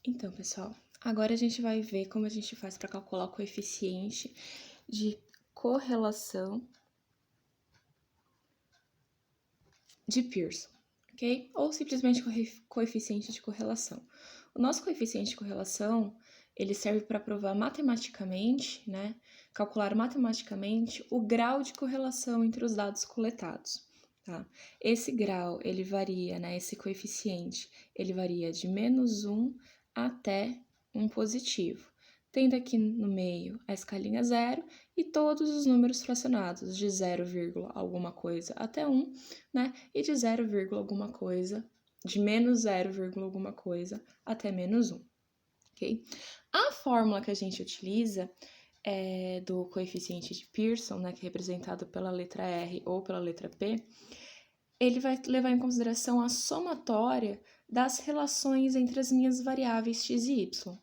Então, pessoal, agora a gente vai ver como a gente faz para calcular o coeficiente de correlação de Pearson, ok? Ou simplesmente coeficiente de correlação. O nosso coeficiente de correlação, ele serve para provar matematicamente, né? Calcular matematicamente o grau de correlação entre os dados coletados, tá? Esse grau, ele varia, né? Esse coeficiente, ele varia de -1 até 1 positivo, tendo aqui no meio a escalinha 0 e todos os números fracionados de 0, alguma coisa até 1, né? E de 0, alguma coisa, de -0, alguma coisa até -1, ok? A fórmula que a gente utiliza é do coeficiente de Pearson, né, que é representado pela letra R ou pela letra P, ele vai levar em consideração a somatória das relações entre as minhas variáveis x e y.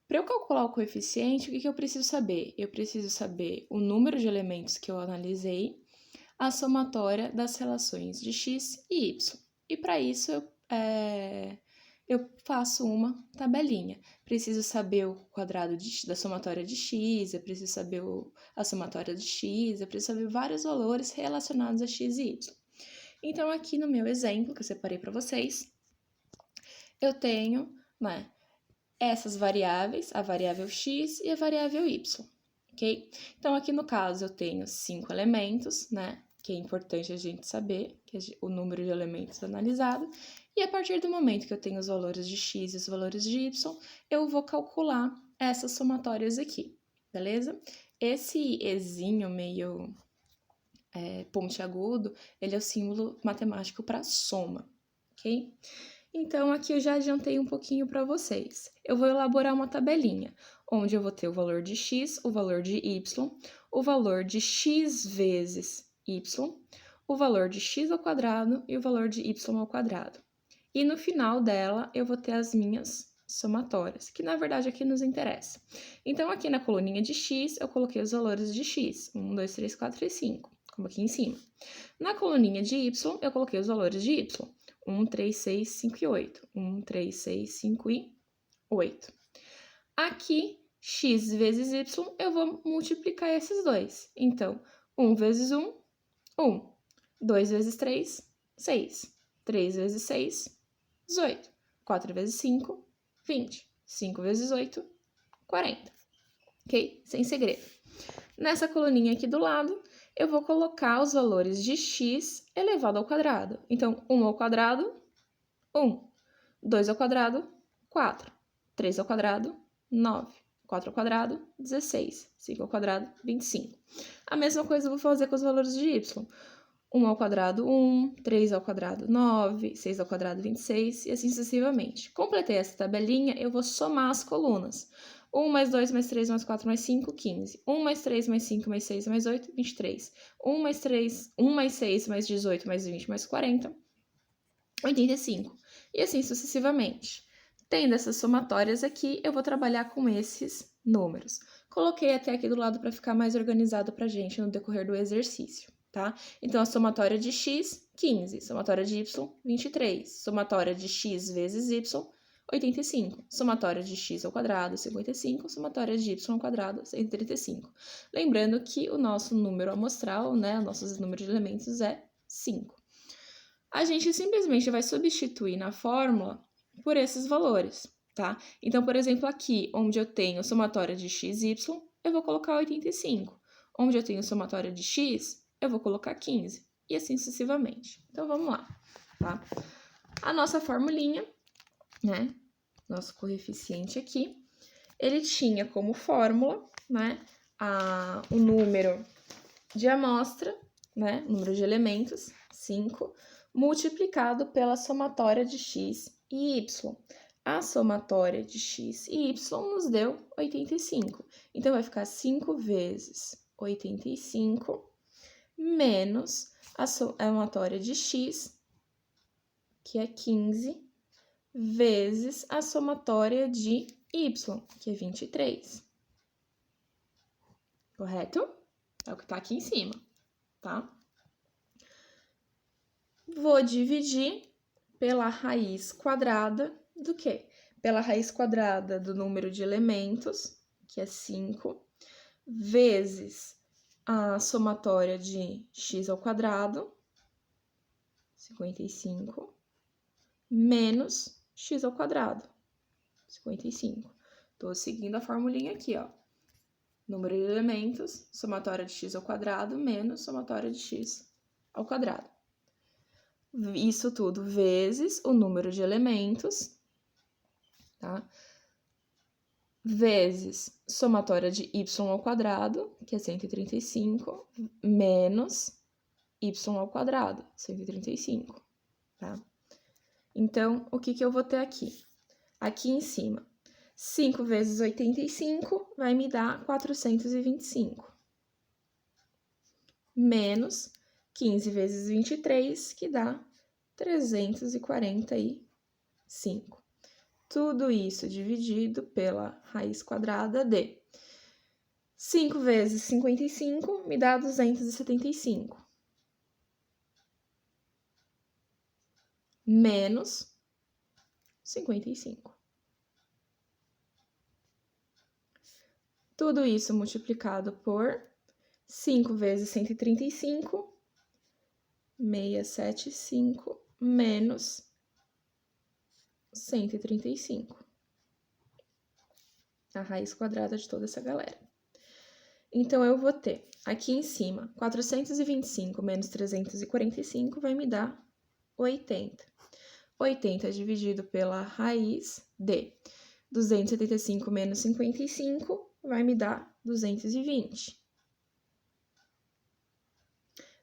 Para eu calcular o coeficiente, o que eu preciso saber? Eu preciso saber o número de elementos que eu analisei, a somatória das relações de x e y. E para isso eu faço uma tabelinha. Preciso saber o quadrado da somatória de x, eu preciso saber a somatória de x, eu preciso saber vários valores relacionados a x e y. Então, aqui no meu exemplo, que eu separei para vocês, eu tenho, né, essas variáveis, a variável x e a variável y, ok? Então, aqui no caso, eu tenho 5 elementos, né? Que é importante a gente saber, que é o número de elementos analisado. E a partir do momento que eu tenho os valores de x e os valores de y, eu vou calcular essas somatórias aqui, beleza? Esse ezinho meio pontiagudo, ele é o símbolo matemático para soma, ok? Então, aqui eu já adiantei um pouquinho para vocês. Eu vou elaborar uma tabelinha, onde eu vou ter o valor de x, o valor de y, o valor de x vezes y, o valor de x ao quadrado e o valor de y ao quadrado. E no final dela, eu vou ter as minhas somatórias, que na verdade aqui nos interessa. Então, aqui na coluninha de x, eu coloquei os valores de x, 1, 2, 3, 4 e 5, como aqui em cima. Na coluninha de y, eu coloquei os valores de y, 1, 3, 6, 5 e 8. 1, 3, 6, 5 e 8. Aqui, x vezes y, eu vou multiplicar esses dois. Então, 1 vezes 1, 1. 2 vezes 3, 6. 3 vezes 6, 18. 4 vezes 5, 20. 5 vezes 8, 40. Ok? Sem segredo. Nessa coluninha aqui do lado, eu vou colocar os valores de x elevado ao quadrado. Então, 1 ao quadrado, 1. 2 ao quadrado, 4. 3 ao quadrado, 9. 4 ao quadrado, 16. 5 ao quadrado, 25. A mesma coisa eu vou fazer com os valores de y. 1 ao quadrado, 1. 3 ao quadrado, 9. 6 ao quadrado, 26. E assim sucessivamente. Completei essa tabelinha, eu vou somar as colunas. 1 mais 2 mais 3 mais 4 mais 5, 15. 1 mais 3 mais 5 mais 6 mais 8, 23. 1 mais 6 mais 18 mais 20 mais 40, 85. E assim sucessivamente. Tendo essas somatórias aqui, eu vou trabalhar com esses números. Coloquei até aqui do lado para ficar mais organizado para a gente no decorrer do exercício, tá? Então, a somatória de x, 15. Somatória de y, 23. Somatória de x vezes y, 85. Somatória de x ao quadrado, 55. Somatória de y ao quadrado, 135. Lembrando que o nosso número amostral, né, o nosso número de elementos é 5. A gente simplesmente vai substituir na fórmula por esses valores, tá? Então, por exemplo, aqui, onde eu tenho somatória de x e y, eu vou colocar 85. Onde eu tenho somatória de x, eu vou colocar 15. E assim sucessivamente. Então, vamos lá, tá? A nossa formulinha, né? Nosso coeficiente aqui, ele tinha como fórmula, né? O número de amostra, né? Número de elementos, 5, multiplicado pela somatória de x e y. A somatória de x e y nos deu 85. Então, vai ficar 5 vezes 85 menos a somatória de x, que é 15, vezes a somatória de y, que é 23. Correto? É o que está aqui em cima, tá? Vou dividir pela raiz quadrada do quê? pela raiz quadrada do número de elementos, que é 5, vezes a somatória de x ao quadrado, 55, menos x ao quadrado, 55. Tô seguindo a formulinha aqui, ó. Número de elementos, somatória de x ao quadrado, menos somatória de x ao quadrado. Isso tudo vezes o número de elementos, tá? Vezes somatória de y ao quadrado, que é 135, menos y ao quadrado, 135, tá? Então, o que eu vou ter aqui? Aqui em cima, 5 vezes 85 vai me dar 425. Menos 15 vezes 23, que dá 345. Tudo isso dividido pela raiz quadrada de 5 vezes 55 me dá 275. Menos 55. Tudo isso multiplicado por 5 vezes 135, 675, menos 135. A raiz quadrada de toda essa galera. Então, eu vou ter aqui em cima, 425 menos 345 vai me dar 80. 80 dividido pela raiz de 275 menos 55 vai me dar 220.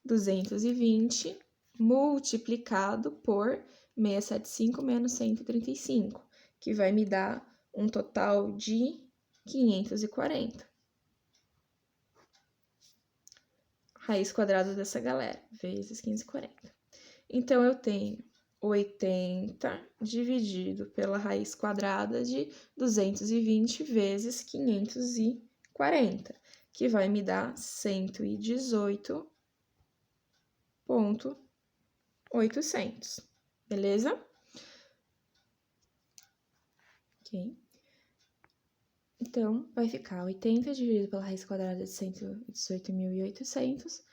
220 multiplicado por 675 menos 135, que vai me dar um total de 540. Raiz quadrada dessa galera, vezes 540. Então, eu tenho 80 dividido pela raiz quadrada de 220 vezes 540, que vai me dar 118.800, beleza? Ok. Então, vai ficar 80 dividido pela raiz quadrada de 118.800,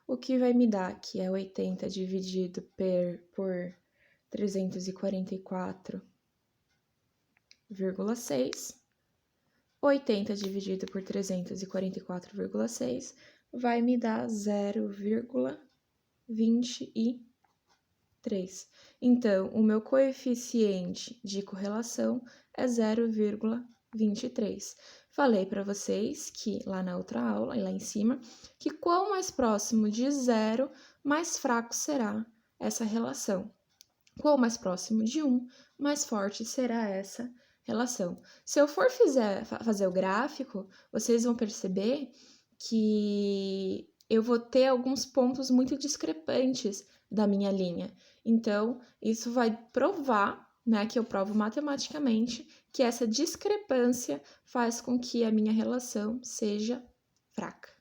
o que vai me dar, que é 80 dividido por 344,6. 80 dividido por 344,6 vai me dar 0,23. Então, o meu coeficiente de correlação é 0,23. Falei para vocês que lá na outra aula, lá em cima, que quanto mais próximo de zero, mais fraco será essa relação. Quanto mais próximo de 1, mais forte será essa relação. Se eu for fazer o gráfico, vocês vão perceber que eu vou ter alguns pontos muito discrepantes da minha linha. Então, isso vai provar, né, que eu provo matematicamente que essa discrepância faz com que a minha relação seja fraca.